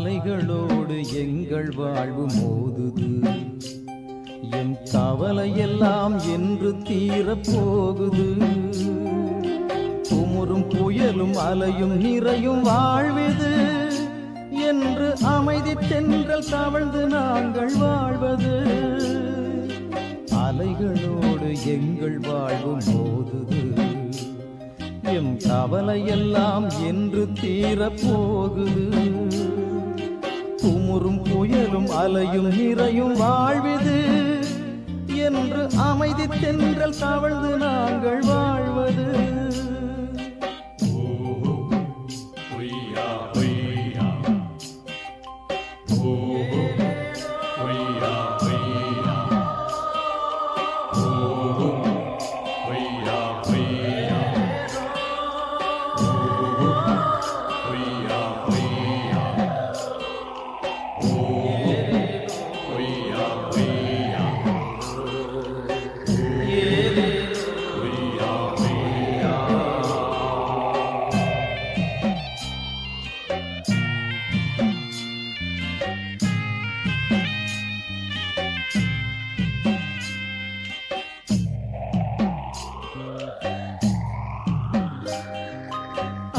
அலைகளோடு எங்கள் வாழ்வு மோதுது. என் கவலையெல்லாம் என்று தீரப்போகுது. குமுறும் புயலும் அலையும் நிறையும் வாழ்வது என்று அமைதி தென்றல் தவழ்ந்து நாங்கள் வாழ்வது. அலைகளோடு எங்கள் வாழ்வு மோதுது. எம் கவலையெல்லாம் என்று தீரப்போகுது. குமுறும் புயலும் அலையும் நிறையும் வாழ்வது என்று அமைதி தென்றல் தவழ்ந்து நாங்கள் வாழ்வது.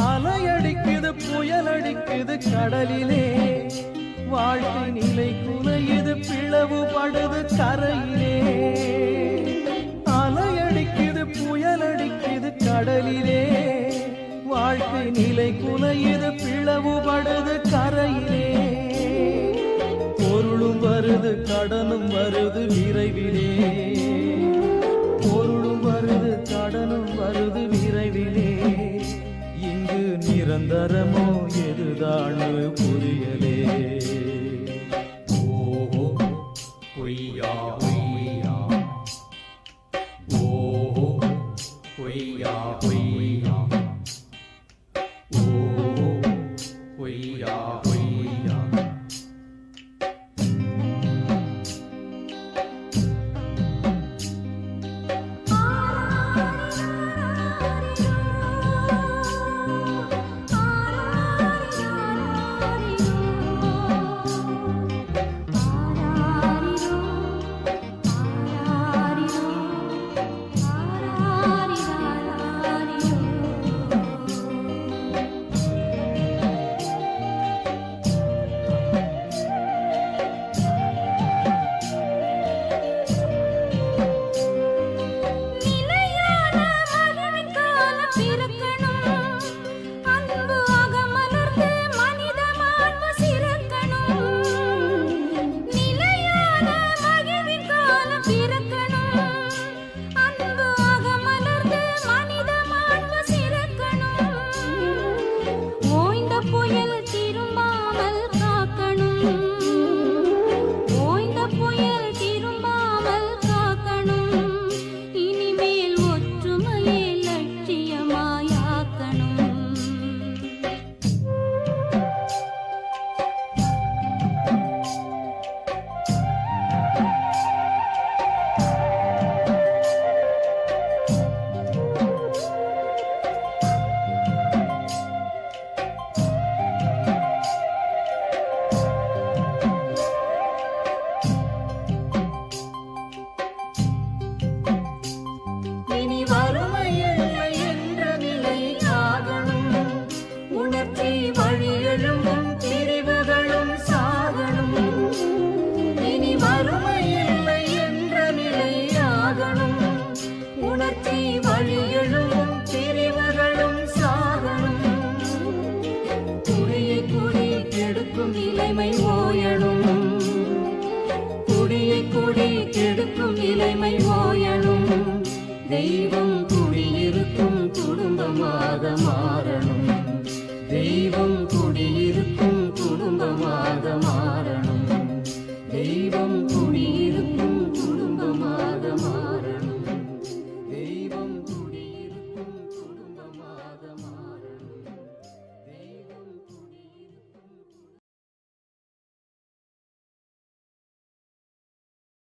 அலையடிக்குது புயலடிக்குது கடலிலே, வாழ்க்கை நிலை குலையுது பிளவுபடுது கரையிலே. அலையடிக்குது புயலடிக்குது கடலிலே, வாழ்க்கை நிலை குலையுது பிளவுபடுது கரையிலே. பொருளும் வருது கடனும் வருது விரைவிலே. பொருளும் வருது கடனும் வருது விரைவிலே. இங்கு நிரந்தரமோ எதுதான் புரியலே. ஓஹோ பொய்யா பொய்யா, ஓஹோ பொய்யா பொய்யா, ஓஹோ பொய்யா பொய்யா. இலைமை ஓயணும், குடியை குடி கெடுக்கும் இலைமை ஓயணும். தெய்வம்